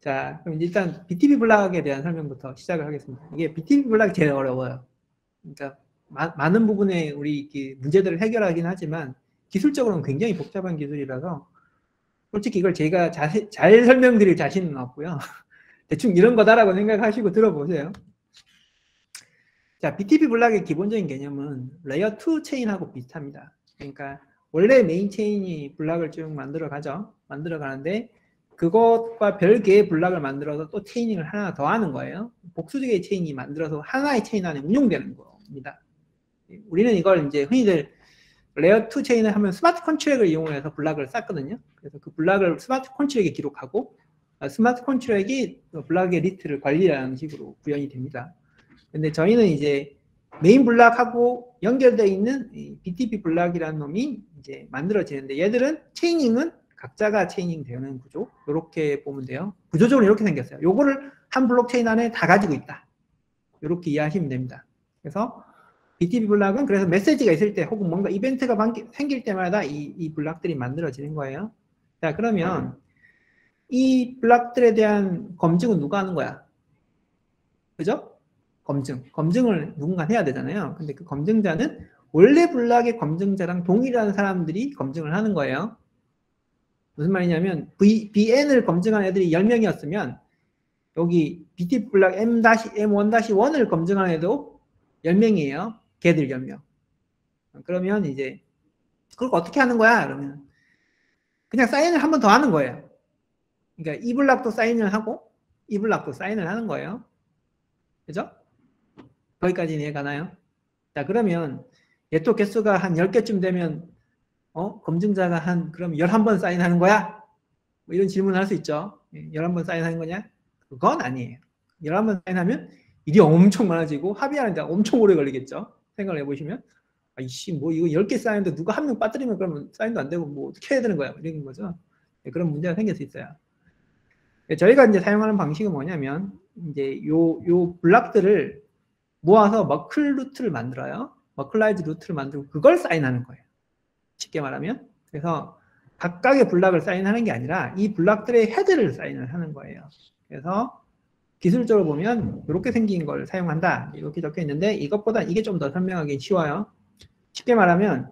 자, 그럼 일단 BTP 블락에 대한 설명부터 시작을 하겠습니다. 이게 BTP 블락이 제일 어려워요. 그러니까 많은 부분에 우리 문제들을 해결하긴 하지만 기술적으로는 굉장히 복잡한 기술이라서 솔직히 이걸 제가 잘 설명드릴 자신은 없고요. 대충 이런 거다라고 생각하시고 들어보세요. 자, BTP 블락의 기본적인 개념은 레이어 2 체인하고 비슷합니다. 그러니까 원래 메인 체인이 블락을 쭉 만들어 가는데 그것과 별개의 블락을 만들어서 또 체이닝을 하나 더 하는 거예요. 복수적의 체인이 만들어서 하나의 체인 안에 운용되는 겁니다. 우리는 이걸 이제 흔히들 레이어 2 체인을 하면 스마트 컨트랙을 이용해서 블락을 쌓거든요. 그래서 그 블락을 스마트 컨트랙에 기록하고 스마트 컨트랙이 블락의 리트를 관리하는 식으로 구현이 됩니다. 근데 저희는 이제 메인 블락하고 연결되어 있는 BTP 블락이라는 놈이 이제 만들어지는데 얘들은 체이닝은 각자가 체이닝 되는 구조, 이렇게 보면 돼요. 구조적으로 이렇게 생겼어요. 요거를 한 블록체인 안에 다 가지고 있다. 이렇게 이해하시면 됩니다. 그래서 BTP 블락은 그래서 메시지가 있을 때 혹은 뭔가 이벤트가 생길 때마다 이 블락들이 만들어지는 거예요. 자, 그러면 이 블락들에 대한 검증은 누가 하는 거야? 그죠? 검증을 누군가 해야 되잖아요. 근데 그 검증자는 원래 블락의 검증자랑 동일한 사람들이 검증을 하는 거예요. 무슨 말이냐면 BN을 검증한 애들이 10명이었으면 여기 BTP 블락 M-M1-1을 검증한 애도 10명이에요. 걔들 10명. 그러면 이제 그걸 어떻게 하는 거야? 그러면 그냥 사인을 한 번 더 하는 거예요. 그러니까 이 블락도 사인을 하고 이 블락도 사인을 하는 거예요. 그죠? 거기까지 이해가 나요? 자, 그러면 네트워크 개수가 한 10개쯤 되면 검증자가 그럼 11번 사인하는 거야? 뭐 이런 질문을 할 수 있죠. 11번 사인하는 거냐? 그건 아니에요. 11번 사인하면 일이 엄청 많아지고 합의하는데 엄청 오래 걸리겠죠. 생각을 해보시면 아이씨 뭐 이거 10개 사인인데 누가 한 명 빠뜨리면 그러면 사인도 안 되고 뭐 어떻게 해야 되는 거야? 이런 거죠. 그런 문제가 생길 수 있어요. 저희가 이제 사용하는 방식은 뭐냐면 이제 요 블락들을 모아서 머클 루트를 만들어요. 머클라이즈 루트를 만들고 그걸 사인하는 거예요. 쉽게 말하면. 그래서 각각의 블락을 사인하는 게 아니라 이 블락들의 헤드를 사인을 하는 거예요. 그래서 기술적으로 보면 이렇게 생긴 걸 사용한다. 이렇게 적혀 있는데 이것보다 이게 좀 더 설명하기 쉬워요. 쉽게 말하면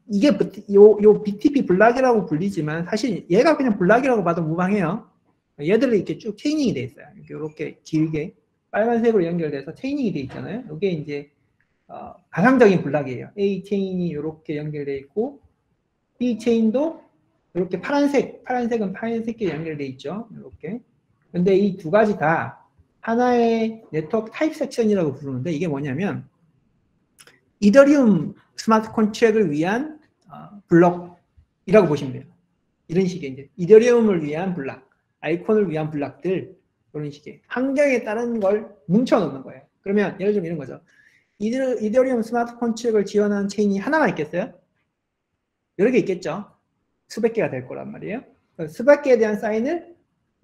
이게 요 BTP 블락이라고 불리지만 사실 얘가 그냥 블락이라고 봐도 무방해요. 얘들이 이렇게 쭉 체이닝이 돼 있어요. 이렇게 길게 빨간색으로 연결돼서 체이닝이 돼 있잖아요. 이게 이제 가상적인 블락이에요. A 체인이 이렇게 연결돼 있고 B 체인도 이렇게 파란색은 파란색끼리 연결돼 있죠. 이렇게. 근데 이 두 가지 다 하나의 네트워크 타입 섹션이라고 부르는데 이게 뭐냐면 이더리움 스마트 컨트랙을 위한 블럭이라고 보시면 돼요. 이런 식의 이제 이더리움을 위한 블락, 아이콘을 위한 블락들 이런 식의 환경에 따른 걸 뭉쳐 놓는 거예요. 그러면 예를 들면 이런 거죠. 이더리움 스마트 컨트랙을 지원하는 체인이 하나만 있겠어요? 여러 개 있겠죠. 수백 개가 될 거란 말이에요. 수백 개에 대한 사인을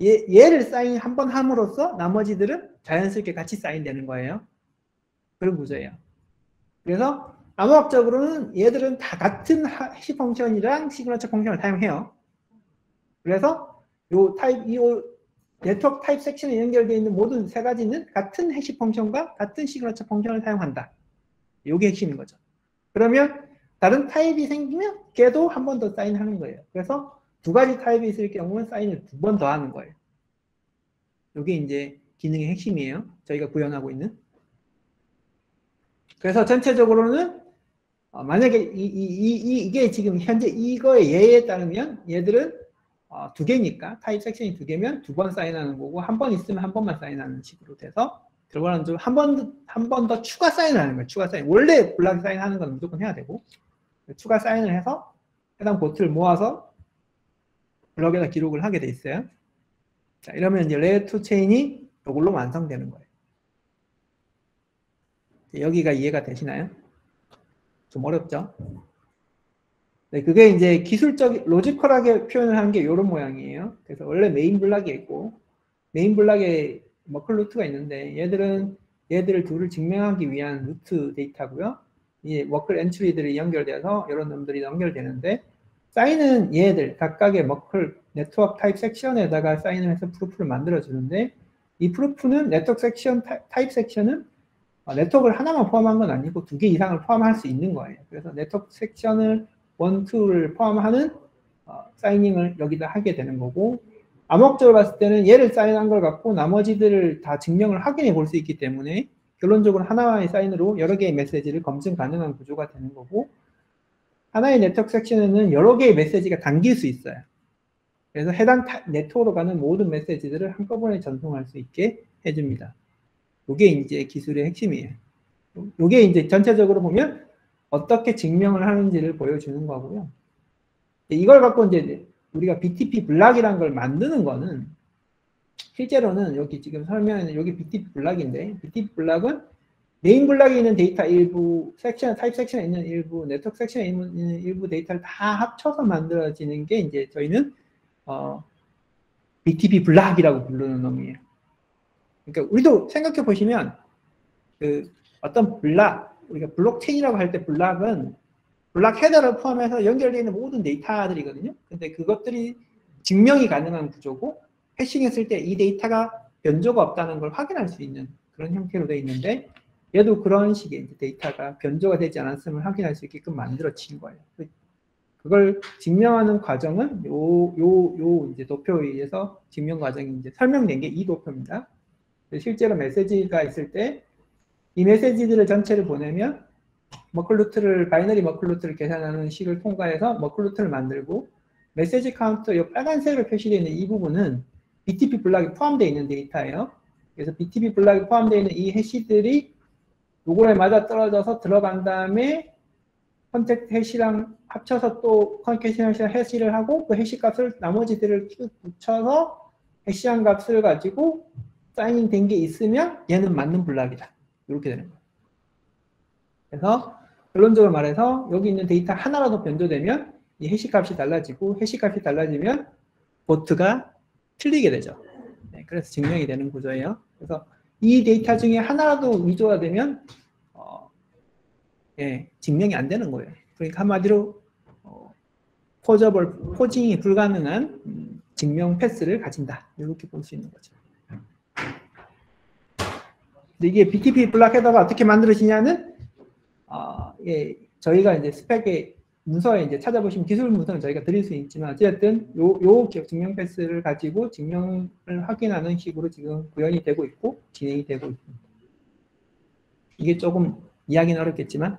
얘를 사인 한 번 함으로써 나머지들은 자연스럽게 같이 사인되는 거예요. 그런 구조예요. 그래서 암호학적으로는 얘들은 다 같은 해시 펑션이랑 시그너처 펑션을 사용해요. 그래서 이 네트워크 타입 섹션에 연결되어 있는 모든 세 가지는 같은 해시 펑션과 같은 시그너처 펑션을 사용한다. 이게 핵심인 거죠. 그러면 다른 타입이 생기면 걔도 한 번 더 사인하는 거예요. 그래서 두 가지 타입이 있을 경우는 사인을 두 번 더 하는 거예요. 이게 이제 기능의 핵심이에요. 저희가 구현하고 있는. 그래서 전체적으로는 만약에 이게 지금 현재 이거의 예에 따르면 얘들은 두 개니까 타입 섹션이 두 개면 두 번 사인하는 거고 한 번 있으면 한 번만 사인하는 식으로 돼서 결과는 좀 한 번 더 추가 사인을 하는 거예요. 추가 사인. 원래 블락 사인하는 건 무조건 해야 되고 추가 사인을 해서 해당 보트를 모아서 블럭에다 기록을 하게 돼 있어요. 자, 이러면 이제 레이어 2 체인이 이걸로 완성되는 거예요. 여기가 이해가 되시나요? 좀 어렵죠? 네, 그게 이제 기술적, 로지컬하게 표현을 한 게 이런 모양이에요. 그래서 원래 메인 블락이 있고, 메인 블락에 머클 루트가 있는데, 얘들을 둘을 증명하기 위한 루트 데이터고요. 이 워클 엔트리들이 연결돼서 이런 놈들이 연결되는데, 사인은 얘들 각각의 머클 네트워크 타입 섹션에다가 사인을 해서 프루프를 만들어 주는데, 이 프루프는 네트워크 섹션 타입 섹션은 네트워크를 하나만 포함한 건 아니고 2개 이상을 포함할 수 있는 거예요. 그래서 네트워크 섹션을 1, 2를 포함하는 사이닝을 여기다 하게 되는 거고, 암호학적으로 봤을 때는 얘를 사인한 걸 갖고 나머지들을 다 증명을 확인해 볼 수 있기 때문에 결론적으로 하나의 사인으로 여러 개의 메시지를 검증 가능한 구조가 되는 거고, 하나의 네트워크 섹션에는 여러 개의 메시지가 담길 수 있어요. 그래서 해당 네트워크로 가는 모든 메시지들을 한꺼번에 전송할 수 있게 해줍니다. 이게 이제 기술의 핵심이에요. 이게 이제 전체적으로 보면 어떻게 증명을 하는지를 보여주는 거고요. 이걸 갖고 이제 우리가 BTP 블락이라는 걸 만드는 거는, 실제로는 여기 지금 설명하는 여기 BTP 블락인데, BTP 블락은 메인 블락에 있는 데이터 일부, 섹션, 타입 섹션에 있는 일부, 네트워크 섹션에 있는 일부 데이터를 다 합쳐서 만들어지는 게 이제 저희는 BTP 블락이라고 부르는 놈이에요. 그러니까 우리도 생각해 보시면 그 어떤 블락, 우리가 블록체인이라고 할 때 블락은 블락 헤더를 포함해서 연결되어 있는 모든 데이터들이거든요. 근데 그것들이 증명이 가능한 구조고, 해싱했을 때 이 데이터가 변조가 없다는 걸 확인할 수 있는 그런 형태로 되어 있는데, 얘도 그런 식의 데이터가 변조가 되지 않았음을 확인할 수 있게끔 만들어진 거예요. 그걸 증명하는 과정은 요 이제 도표에 의해서 증명 과정이 이제 설명된 게 이 도표입니다. 실제로 메시지가 있을 때 이 메시지들을 전체를 보내면 머클루트를, 바이너리 머클루트를 계산하는 식을 통과해서 머클루트를 만들고, 메시지 카운터 이 빨간색으로 표시되어 있는 이 부분은 BTP 블락이 포함되어 있는 데이터예요. 그래서 BTP 블락이 포함되어 있는 이 해시들이 요거에 맞아 떨어져서 들어간 다음에 컨택트 해시랑 합쳐서 또 컨택트 해시를 하고, 그 해시 값을 나머지들을 쭉 붙여서 해시한 값을 가지고 사인인 된 게 있으면 얘는 맞는 블락이다. 이렇게 되는 거예요. 그래서 결론적으로 말해서 여기 있는 데이터 하나라도 변조되면 이 해시 값이 달라지고, 해시 값이 달라지면 보트가 틀리게 되죠. 네, 그래서 증명이 되는 구조예요. 그래서 이 데이터 중에 하나라도 위조가 되면 예, 증명이 안 되는 거예요. 그러니까 한마디로 포징이 불가능한 증명 패스를 가진다. 이렇게 볼 수 있는 거죠. 근데 이게 BTP 블락 헤더가 어떻게 만들어지냐는 예, 저희가 이제 스펙의 문서에 이제 찾아보시면 기술 문서는 저희가 드릴 수 있지만, 어쨌든 요 증명 패스를 가지고 증명을 확인하는 식으로 지금 구현이 되고 있고 진행이 되고 있습니다. 이게 조금 이야기는 어렵겠지만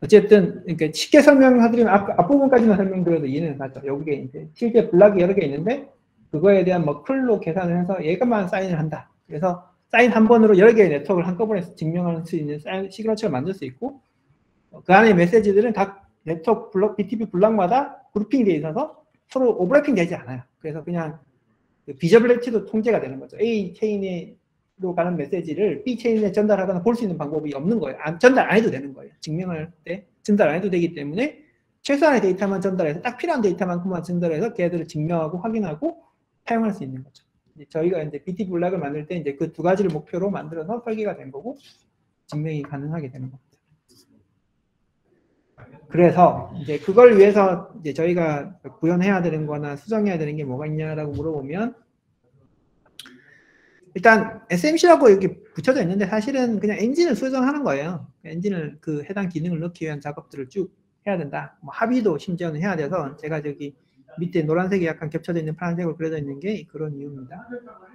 어쨌든 그러니까 쉽게 설명해드리면 앞부분까지만 설명드려도 이해는 가죠. 여기에 이제 실제 블락이 여러 개 있는데 그거에 대한 머클로 계산을 해서 얘가만 사인을 한다. 그래서 사인 한 번으로 여러 개의 네트워크를 한꺼번에 증명할 수 있는 시그너처를 만들 수 있고, 그 안에 메시지들은 각 네트워크 블록, BTP 블락마다 그룹핑되어 있어서 서로 오버래핑 되지 않아요. 그래서 그냥 비저빌리티도 통제가 되는 거죠. A 체인으로 가는 메시지를 B 체인에 전달하거나 볼 수 있는 방법이 없는 거예요. 전달 안 해도 되는 거예요. 증명할 때 전달 안 해도 되기 때문에 최소한의 데이터만 전달해서 딱 필요한 데이터만큼만 전달해서 걔들을 증명하고 확인하고 사용할 수 있는 거죠. 저희가 이제 BTP 블락을 만들 때 이제 그 두 가지를 목표로 만들어서 설계가 된 거고 증명이 가능하게 되는 겁니다. 그래서 이제 그걸 위해서 이제 저희가 구현해야 되는 거나 수정해야 되는 게 뭐가 있냐라고 물어보면, 일단 SMC라고 이렇게 붙여져 있는데 사실은 그냥 엔진을 수정하는 거예요. 엔진을 그 해당 기능을 넣기 위한 작업들을 쭉 해야 된다. 뭐 합의도 심지어는 해야 돼서 제가 저기 밑에 노란색이 약간 겹쳐져 있는 파란색으로 그려져 있는 게 그런 이유입니다.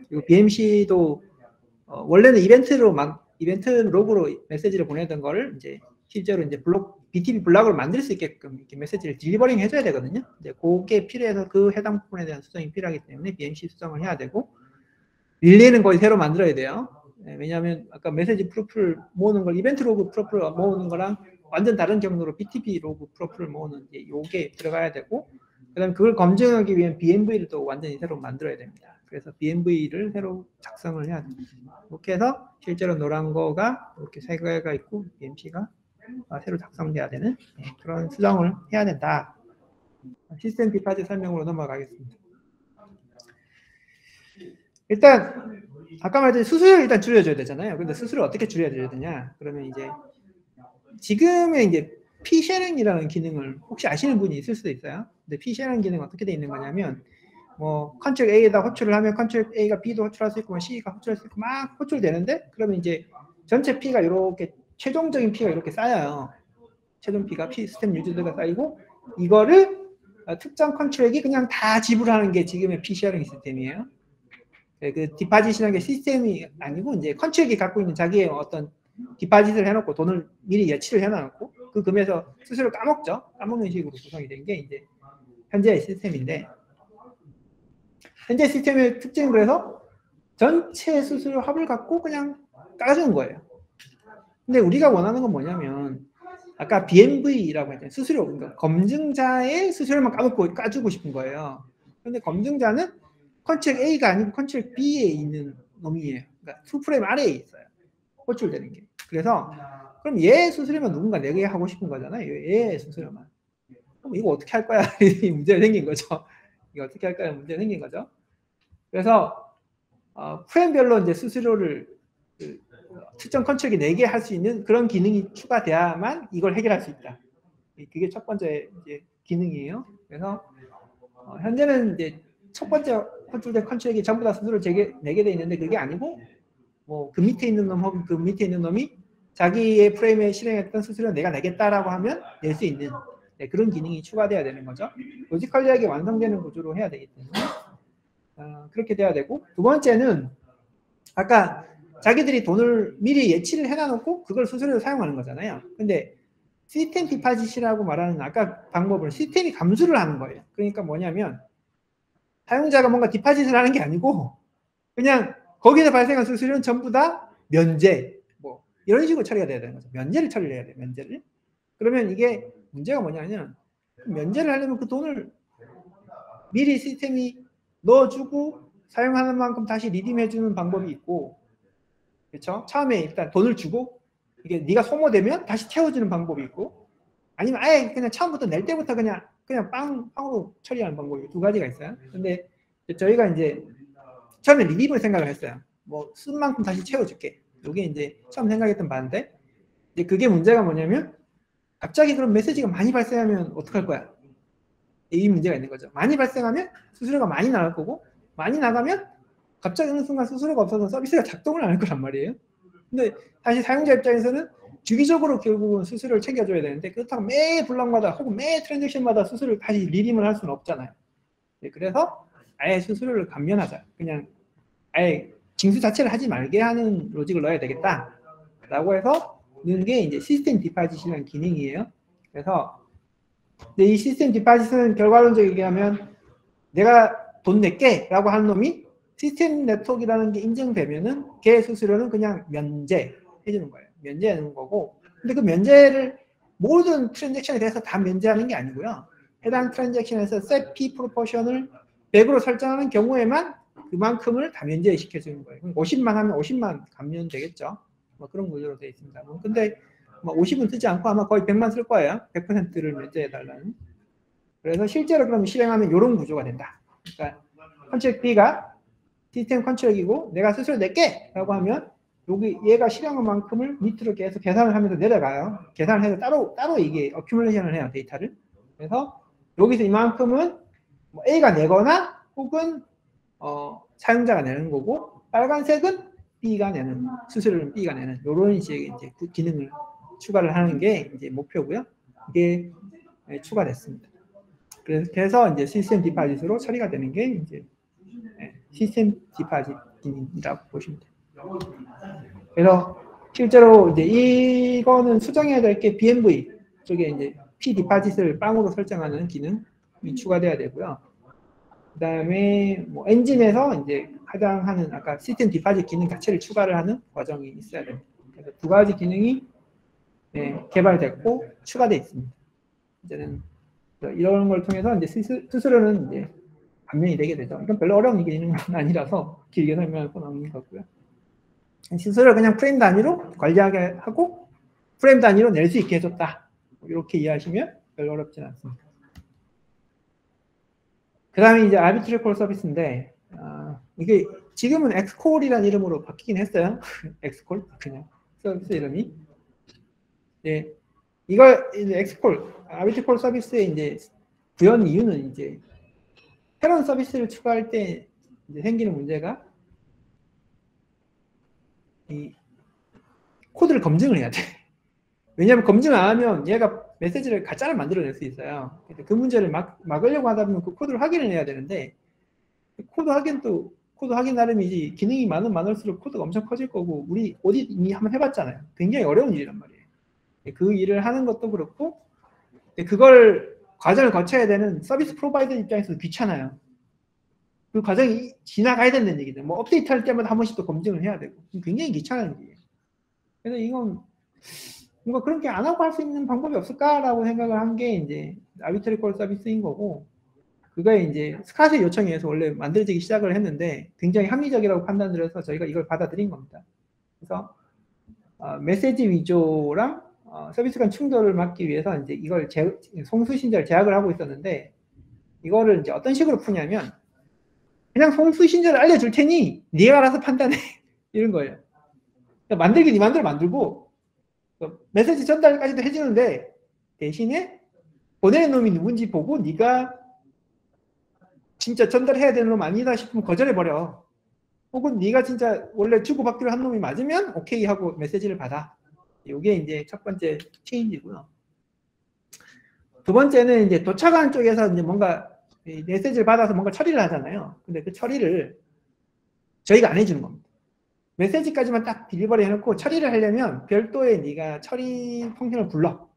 그리고 BMC도 원래는 이벤트 로그로 메시지를 보내던 거를 이제 실제로 이제 BTP 블락을 만들 수 있게끔 이렇게 메시지를 딜리버링 해줘야 되거든요. 이제 그게 필요해서 그 해당 부분에 대한 수정이 필요하기 때문에 BMC 수정을 해야 되고, 릴레이는 거의 새로 만들어야 돼요. 왜냐하면 아까 메시지 프로필 모으는 걸 이벤트 로그 프로필 모으는 거랑 완전 다른 경로로 BTP 로그 프로필을 모으는 요게 들어가야 되고, 그다음 그걸 검증하기 위한 BMV를 또 완전히 새로 만들어야 됩니다. 그래서 BMV를 새로 작성을 해야 됩니다. 이렇게 해서 실제로 노란 거가 이렇게 세 개가 있고 BMC가 새로 작성돼야 되는 그런 수정을 해야 된다. 시스템 비파즈 설명으로 넘어가겠습니다. 일단 아까 말했듯이 수수료를 일단 줄여줘야 되잖아요. 근데 수수료를 어떻게 줄여야 되냐? 그러면 이제 지금의 이제 Psharing이라는 기능을 혹시 아시는 분이 있을 수도 있어요. 근데 Psharing 기능은 어떻게 돼 있는 거냐면 뭐 컨트롤 A에다 호출을 하면 컨트롤 A가 B도 호출할 수 있고 뭐 C가 호출할 수 있고 막 호출되는데 그러면 이제 전체 P가 이렇게 최종적인 P가 이렇게 쌓여요. 최종 P가 P 스텝 유저들가 쌓이고 이거를 특정 컨트롤이 그냥 다 지불하는 게 지금의 Psharing 시스템이에요. 그 디파짓이라는 게 시스템이 아니고 이제 컨트롤이 갖고 있는 자기의 어떤 디파짓을 해놓고 돈을 미리 예치를 해놔놓고 그 금에서 수수료 까먹죠. 까먹는 식으로 구성이 된 게 이제 현재의 시스템인데 현재 시스템의 특징은 그래서 전체 수수료 합을 갖고 그냥 까주는 거예요. 근데 우리가 원하는 건 뭐냐면 아까 BMV라고 했잖아요. 수수료, 그러니까 검증자의 수수료만 까주고 싶은 거예요. 근데 검증자는 컨트롤 A가 아니고 컨트롤 B에 있는 놈이에요. 그러니까 2프레임 아래에 있어요. 호출되는 게. 그래서 그럼 얘 수수료만 누군가 내게 하고 싶은 거잖아요. 얘 수수료만. 그럼 이거 어떻게 할 거야? 이 문제가 생긴 거죠. 이거 어떻게 할 거야? 문제가 생긴 거죠. 그래서 프레임별로 이제 수수료를 특정 컨트롤이 내게 할 수 있는 그런 기능이 추가돼야만 이걸 해결할 수 있다. 그게 첫 번째 이제 기능이에요. 그래서 현재는 이제 첫 번째 호출된 컨트롤이 전부 다 수수료를 내게 돼 있는데 그게 아니고 뭐 그 밑에 있는 놈 혹은 그 밑에 있는 놈이 자기의 프레임에 실행했던 수수료 내가 내겠다라고 하면 낼 수 있는 그런 기능이 추가돼야 되는 거죠. 로지컬리하게 완성되는 구조로 해야 되기 때문에 그렇게 돼야 되고 두 번째는 아까 자기들이 돈을 미리 예치를 해놔놓고 그걸 수수료로 사용하는 거잖아요. 근데 시스템 디파짓이라고 말하는 아까 방법은 시스템이 감수를 하는 거예요. 그러니까 뭐냐면 사용자가 뭔가 디파짓을 하는 게 아니고 그냥 거기서 발생한 수수료는 전부 다 면제 뭐 이런 식으로 처리가 돼야 되는 거죠. 면제를 처리를 해야 돼요. 면제를. 그러면 이게 문제가 뭐냐면 면제를 하려면 그 돈을 미리 시스템이 넣어주고 사용하는 만큼 다시 리딤해주는 방법이 있고 그렇죠? 처음에 일단 돈을 주고 이게 네가 소모되면 다시 채워주는 방법이 있고 아니면 아예 그냥 처음부터 낼 때부터 그냥 빵으로 처리하는 방법이 두 가지가 있어요. 근데 저희가 이제 처음에 리딤을 생각을 했어요. 뭐 쓴 만큼 다시 채워줄게. 이게 이제 처음 생각했던 바인데 이제 그게 문제가 뭐냐면 갑자기 그런 메시지가 많이 발생하면 어떡할 거야? 이 문제가 있는 거죠. 많이 발생하면 수수료가 많이 나갈 거고 많이 나가면 갑자기 어느 순간 수수료가 없어서 서비스가 작동을 안 할 거란 말이에요. 근데 사실 사용자 입장에서는 주기적으로 결국은 수수료를 챙겨줘야 되는데 그렇다고 매 블록마다 혹은 매 트랜잭션마다 수수료를 다시 리딤을 할 수는 없잖아요. 네, 그래서 아예 수수료를 감면하자. 그냥 아예 징수 자체를 하지 말게 하는 로직을 넣어야 되겠다. 라고 해서 넣은 게 이제 시스템 디파짓이라는 기능이에요. 그래서 이 시스템 디파짓은 결과론적으로 얘기하면 내가 돈 낼게 라고 하는 놈이 시스템 네트워크라는 게 인증되면은 걔 수수료는 그냥 면제 해주는 거예요. 면제하는 거고 근데 그 면제를 모든 트랜잭션에 대해서 다 면제하는 게 아니고요. 해당 트랜잭션에서 set p 프로포션을 100으로 설정하는 경우에만 그만큼을 다 면제시켜주는 거예요. 50만 하면 50만 감면 되겠죠. 뭐 그런 구조로 되어 있습니다. 근데 뭐 50은 쓰지 않고 아마 거의 100만 쓸 거예요. 100%를 면제해달라는. 그래서 실제로 그럼 실행하면 이런 구조가 된다. 그러니까 컨트롤 B가 시스템 컨트롤이고 내가 스스로 낼게 라고 하면 여기 얘가 실행한 만큼을 밑으로 계속 계산을 하면서 내려가요. 계산을 해서 따로 이게 어큐뮬레이션을 해요. 데이터를. 그래서 여기서 이만큼은 뭐 A가 내거나 혹은 사용자가 내는 거고 빨간색은 B가 내는 수수료는 B가 내는 이런 식의 이제 기능을 추가를 하는 게 이제 목표고요. 이게 추가됐습니다. 그래서 이제 시스템 디파짓으로 처리가 되는 게 이제 시스템 디파짓 기능이라고 보시면 돼요. 그래서 실제로 이제 이거는 수정해야 될 게 BMV 쪽에 이제 P 디파짓을 빵으로 설정하는 기능이 추가돼야 되고요. 그 다음에 뭐 엔진에서 이제 하는 아까 시스템 디파짓 기능 자체를 추가를 하는 과정이 있어야 됩니다. 그래서 두 가지 기능이 개발됐고 추가되어 있습니다. 이제는 이런 걸 통해서 이제 스스로는 이제 감면이 되게 되죠. 이건 별로 어려운 기능은 아니라서 길게 설명할 건 없는 것 같고요. 스스로 그냥 프레임 단위로 관리하게 하고 프레임 단위로 낼 수 있게 해줬다. 이렇게 이해하시면 별로 어렵진 않습니다. 그 다음에 이제 아비트리 콜 서비스인데 이게 지금은 엑스콜이라는 이름으로 바뀌긴 했어요. 엑스콜 그냥 서비스 이름이. 네. 이걸 이제 엑스콜, 아비트콜 서비스에 이제 구현 이유는 이제 새로운 서비스를 추가할 때 이제 생기는 문제가 이 코드를 검증을 해야 돼. 왜냐하면 검증 안 하면 얘가 메시지를 가짜를 만들어낼 수 있어요. 그 문제를 막으려고 하다 보면 그 코드를 확인을 해야 되는데 코드 확인 나름이지 기능이 많을수록 코드가 엄청 커질 거고 우리 오딧 이미 한번 해봤잖아요. 굉장히 어려운 일이란 말이에요. 그 일을 하는 것도 그렇고 그걸 과정을 거쳐야 되는 서비스 프로바이더 입장에서도 귀찮아요. 그 과정이 지나가야 된다는 얘기죠. 뭐 업데이트 할 때마다 한 번씩 또 검증을 해야 되고 굉장히 귀찮은 일이에요. 그래서 이건 뭔가 그렇게 안 하고 할 수 있는 방법이 없을까라고 생각을 한 게 이제 아비트리 콜 서비스인 거고 그거에 이제 스카스의 요청에 의해서 원래 만들어지기 시작을 했는데 굉장히 합리적이라고 판단을 해서 저희가 이걸 받아들인 겁니다. 그래서 메시지 위조랑 서비스 간 충돌을 막기 위해서 이제 이걸 송수신자를 제약을 하고 있었는데 이거를 이제 어떤 식으로 푸냐면 그냥 송수신자를 알려줄 테니 네가 알아서 판단해 이런 거예요. 그러니까 만들기 네 맘대로 만들고 메시지 전달까지도 해주는데 대신에 보내는 놈이 누군지 보고 네가 진짜 전달해야 되는 놈 아니다 싶으면 거절해버려. 혹은 네가 진짜 원래 주고받기로 한 놈이 맞으면 오케이 하고 메시지를 받아. 이게 이제 첫 번째 체인지고요. 두 번째는 이제 도착하는 쪽에서 이제 뭔가 메시지를 받아서 뭔가 처리를 하잖아요. 근데 그 처리를 저희가 안 해주는 겁니다. 메시지까지만 딱 딜리버리 해놓고 처리를 하려면 별도의 네가 처리 펑션을 불러.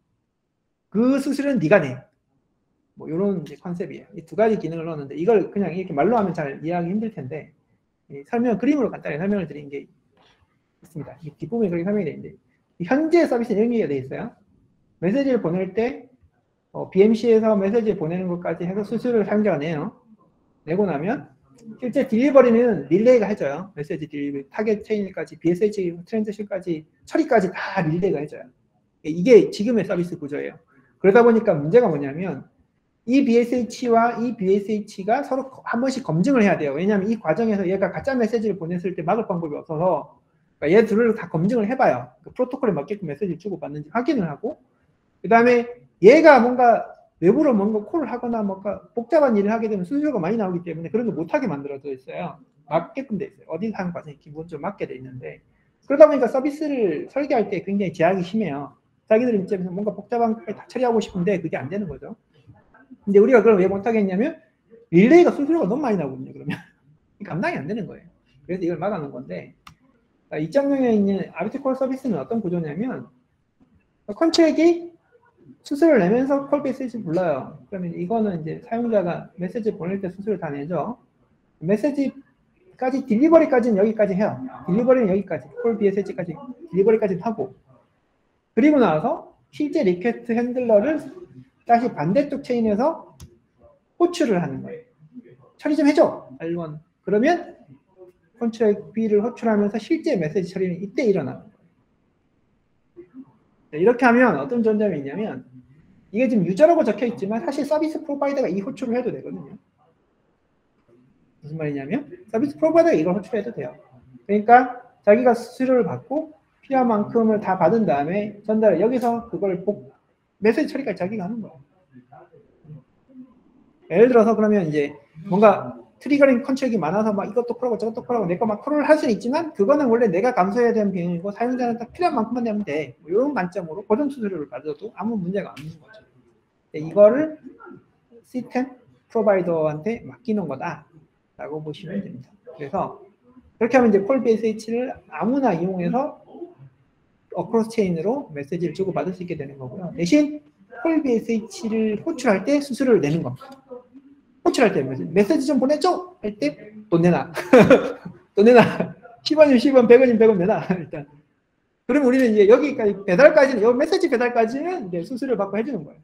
그 수수료는 네가 내. 뭐 이런 이제 컨셉이에요. 이 두 가지 기능을 넣었는데 이걸 그냥 이렇게 말로 하면 잘 이해하기 힘들 텐데 그림으로 간단히 설명을 드린 게 있습니다. 이 뒷부분에 그렇게 설명이 되어 있는데 현재 서비스는 이런 게 되어 있어요. 메시지를 보낼 때 BMC에서 메시지를 보내는 것까지 해서 수수료를 사용자가 내요. 내고 나면 실제 딜리버리는 릴레이가 해줘요. 메시지 딜리버리, 타겟 체인까지, BSH 트랜지션까지, 처리까지 다 릴레이가 해줘요. 이게 지금의 서비스 구조예요. 그러다 보니까 문제가 뭐냐면 이 BSH와 이 BSH가 서로 한 번씩 검증을 해야 돼요. 왜냐하면 이 과정에서 얘가 가짜 메시지를 보냈을 때 막을 방법이 없어서 그러니까 얘 둘을 다 검증을 해봐요. 그 프로토콜에 맞게끔 메시지를 주고받는지 확인을 하고 그 다음에 얘가 뭔가 외부로 뭔가 콜을 하거나 뭔가 복잡한 일을 하게 되면 수수료가 많이 나오기 때문에 그런 거 못하게 만들어져 있어요. 맞게끔 돼 있어요. 어디 하는 과정이 기본적으로 맞게 돼 있는데 그러다 보니까 서비스를 설계할 때 굉장히 제약이 심해요. 자기들 입장에서 뭔가 복잡한 걸 다 처리하고 싶은데 그게 안 되는 거죠. 근데 우리가 그걸 왜 못하겠냐면 릴레이가 수수료가 너무 많이 나거든요. 그러면 감당이 안 되는 거예요. 그래서 이걸 막아놓은 건데 2.0에 있는 아비트콜 서비스는 어떤 구조냐면 컨트랙이 수수료를 내면서 콜 메시지 불러요. 그러면 이거는 이제 사용자가 메시지 보낼 때 수수료 다 내죠. 메시지까지 딜리버리까지는 여기까지 해요. 딜리버리는 여기까지 콜 BSH까지 딜리버리까지 하고 그리고 나서 실제 리퀘스트 핸들러를 다시 반대쪽 체인에서 호출을 하는 거예요. 처리 좀 해줘. R1. 그러면 컨트랙 B를 호출하면서 실제 메시지 처리는 이때 일어나는 거예요. 이렇게 하면 어떤 전점이 있냐면 이게 지금 유저라고 적혀 있지만 사실 서비스 프로바이더가 이 호출을 해도 되거든요. 무슨 말이냐면 서비스 프로바이더가 이걸 호출해도 돼요. 그러니까 자기가 수수료를 받고 필요한 만큼을 다 받은 다음에 전달을 여기서 그걸 메시지 처리까지 자기가 하는 거예요. 예를 들어서 그러면 이제 뭔가 트리거링 컨트랙이 많아서 막 이것도 콜하고 저것도 콜하고 내 거 막 콜을 할 수는 있지만 그거는 원래 내가 감수해야 되는 비용이고 사용자는 딱 필요한 만큼만 내면 돼. 뭐 이런 관점으로 고정 수수료를 받아도 아무 문제가 없는 거죠. 이거를 시스템 프로바이더한테 맡기는 거다라고 보시면 됩니다. 그래서 그렇게 하면 이제 콜 BSH를 아무나 이용해서 어크로스 체인으로 메시지를 주고받을 수 있게 되는 거고요. 대신 콜 BSH를 호출할 때 수수료를 내는 겁니다. 호출할 때 메시지 좀 보내줘 할 때 돈 내놔. 돈 내놔. 10원이면 10원, 100원이면 100원 내놔. 일단. 그럼 우리는 이제 여기까지 배달까지는 요 메시지 배달까지는 이제 수수료를 받고 해주는 거예요.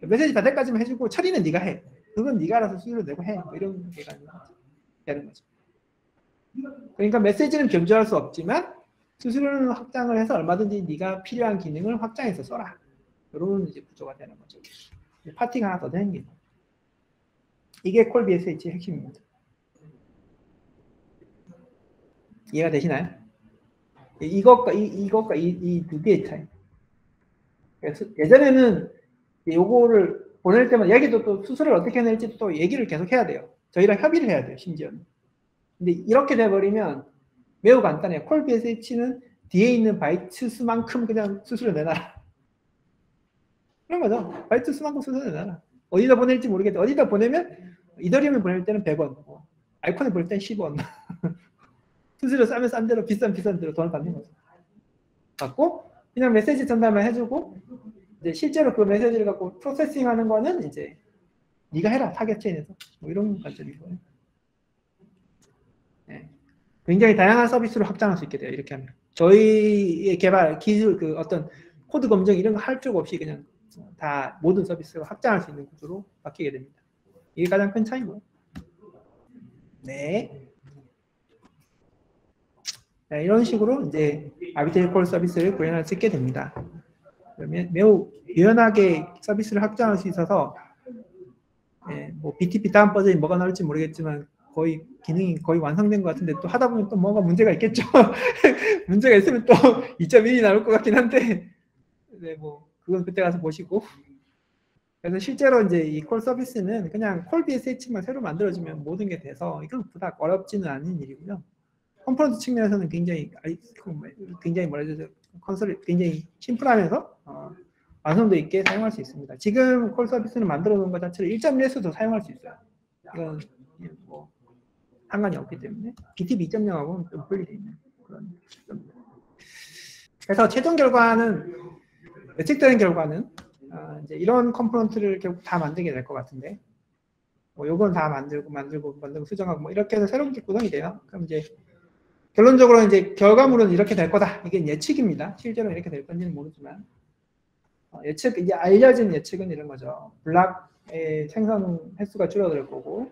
메시지 배달까지만 해주고 처리는 네가 해. 그건 네가 알아서 수수료 내고 해. 뭐 이런 게 되는 거죠. 그러니까 메시지는 변조할 수 없지만 수수료는 확장을 해서 얼마든지 네가 필요한 기능을 확장해서 써라. 이런 이제 구조가 되는 거죠. 파티가 하나 더 생깁니다. 이게 콜 BSH의 핵심입니다. 이해가 되시나요? 이것과 이 두 개의 차이. 그래서 예전에는 요거를 보낼 때만 얘기도 또 수수료를 어떻게 낼지 또 얘기를 계속 해야 돼요. 저희랑 협의를 해야 돼요, 심지어는. 근데 이렇게 돼버리면 매우 간단해요. 콜 BSH는 뒤에 있는 바이트 수만큼 그냥 수수료 내놔라. 그런 거죠. 바이트 수만큼 수수료 내놔라. 어디다 보낼지 모르겠다. 어디다 보내면 이더리움을 보낼 때는 100원, 아이콘을 보낼 때는 10원. 수수료 싸면 싼 대로 비싼 대로 돈을 받는 거죠. 받고 그냥 메시지 전달만 해주고 이제 실제로 그 메시지를 갖고 프로세싱하는 거는 이제 네가 해라, 타겟 체인에서. 뭐 이런 관점이고요. 네. 굉장히 다양한 서비스로 확장할 수 있게 돼요. 이렇게 하면. 저희의 개발, 기술, 그 어떤 코드 검증 이런 거 할 필요가 없이 그냥 다 모든 서비스로 확장할 수 있는 구조로 바뀌게 됩니다. 이게 가장 큰 차이고요. 네. 네, 이런 식으로 이제 아비테리 콜 서비스를 구현할 수 있게 됩니다. 그러면 매우 유연하게 서비스를 확장할 수 있어서 뭐 BTP 다음 버전이 뭐가 나올지 모르겠지만 거의 기능이 거의 완성된 것 같은데 또 하다 보면 또 뭐가 문제가 있겠죠. 문제가 있으면 또 2.1이 나올 것 같긴 한데 네, 뭐 그건 그때 가서 보시고. 그래서 실제로 이제 이 콜 서비스는 그냥 콜 BSH만 새로 만들어주면 모든 게 돼서 이건 그닥 어렵지는 않은 일이고요. 컴포넌트 측면에서는 굉장히 뭐라 해야 되죠? 컨설이 굉장히 심플하면서 완성도 있게 사용할 수 있습니다. 지금 콜 서비스는 만들어 놓은 것 자체를 1.1에서도 사용할 수 있어요. 이건 뭐 상관이 없기 때문에 BTP 2.0하고는 좀 분리되어 있는 그런 시점입니다. 그래서 최종 결과는 예측되는 결과는 이제 이런 컴포넌트를 결국 다 만들게 될 것 같은데 뭐 요건 다 만들고 수정하고 뭐 이렇게 해서 새로운 게 구성이 돼요. 그럼 이제 결론적으로 이제 결과물은 이렇게 될 거다. 이게 예측입니다. 실제로 이렇게 될 건지는 모르지만 예측, 이제 알려진 예측은 이런 거죠. 블락의 생성 횟수가 줄어들 거고,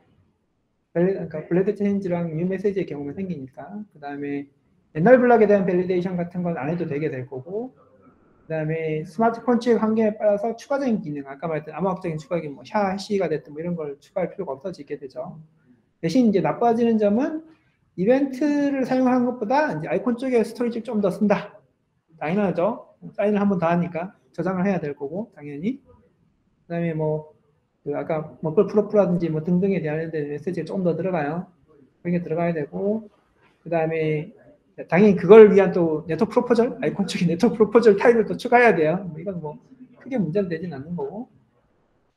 그러니까 블레드 체인지랑 뉴 메시지의 경우가 생기니까, 그 다음에 옛날 블락에 대한 밸리데이션 같은 건 안 해도 되게 될 거고, 그 다음에 스마트 콘치의 환경에 따라서 추가적인 기능, 아까 말했던 암호학적인 추가 기능, 뭐 해시가 됐든 뭐 이런 걸 추가할 필요가 없어지게 되죠. 대신 이제 나빠지는 점은 이벤트를 사용하는 것보다 이제 아이콘 쪽에 스토리지를 좀 더 쓴다. 당연하죠. 사인을 한 번 더 하니까 저장을 해야 될 거고 당연히. 그다음에 뭐 그 아까 머플 프로프라든지 뭐 등등에 대한 메시지가 조금 더 들어가요. 그게 들어가야 되고 그다음에 당연히 그걸 위한 또 네트워크 프로포절, 아이콘 쪽에 네트워크 프로포절 타입을 또 추가해야 돼요. 이건 뭐 크게 문제는 되진 않는 거고.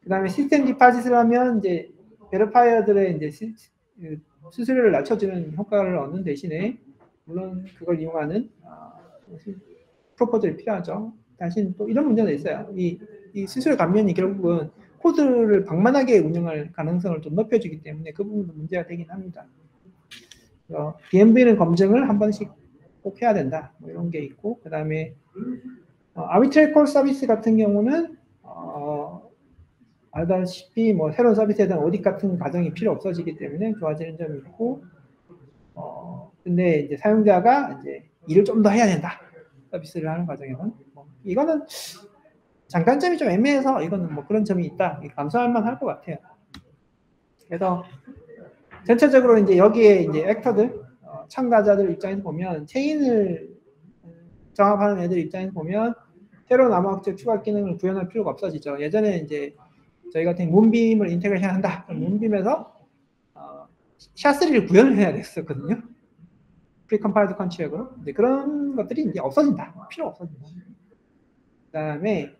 그다음에 시스템 디파짓을 하면 이제 베리파이어들의 이제 수수료를 낮춰주는 효과를 얻는 대신에 물론 그걸 이용하는 프로포절이 필요하죠. 대신 또 이런 문제도 있어요. 이 수수료 감면이 결국은 코드를 방만하게 운영할 가능성을 좀 높여주기 때문에 그 부분도 문제가 되긴 합니다. DMV는 검증을 한 번씩 꼭 해야 된다. 뭐 이런 게 있고 그 다음에 아비트레이 콜 서비스 같은 경우는 알다시피 뭐 새로운 서비스에 대한 오딕 같은 과정이 필요 없어지기 때문에 좋아지는 점이 있고 근데 이제 사용자가 이제 일을 좀 더 해야 된다. 서비스를 하는 과정에는 이거는 장단점이 좀 애매해서 이거는 뭐 그런 점이 있다. 감수할 만할 것 같아요. 그래서 전체적으로 이제 여기에 이제 액터들 참가자들 입장에서 보면 체인을 정합하는 애들 입장에서 보면 새로운 암호학적 추가 기능을 구현할 필요가 없어지죠. 예전에 이제 저희 같은 문빔을 인테그레이션 한다. 문빔에서 샤3를 구현을 해야 됐었거든요. 프리컴파일드 컨치액으로. 근데 그런 것들이 이제 없어진다. 필요 없어진다. 그 다음에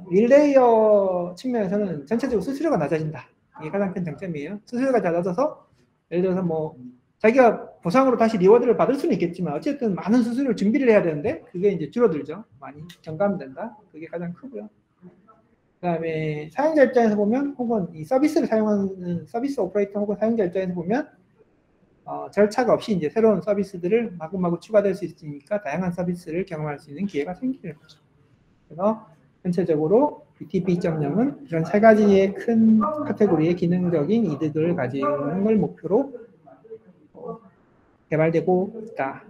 릴레이어 측면에서는 전체적으로 수수료가 낮아진다. 이게 가장 큰 장점이에요. 수수료가 낮아져서 예를 들어서 뭐 자기가 보상으로 다시 리워드를 받을 수는 있겠지만 어쨌든 많은 수수료를 준비를 해야 되는데 그게 이제 줄어들죠. 많이 경감된다. 그게 가장 크고요. 그 다음에 사용자 입장에서 보면 혹은 이 서비스를 사용하는 서비스 오퍼레이터 혹은 사용자 입장에서 보면 절차가 없이 이제 새로운 서비스들을 마구마구 추가될 수 있으니까 다양한 서비스를 경험할 수 있는 기회가 생기는 거죠. 그래서 전체적으로 BTP 2.0은 이런 세 가지의 큰 카테고리의 기능적인 이득을 가지는 걸 목표로 개발되고 있다.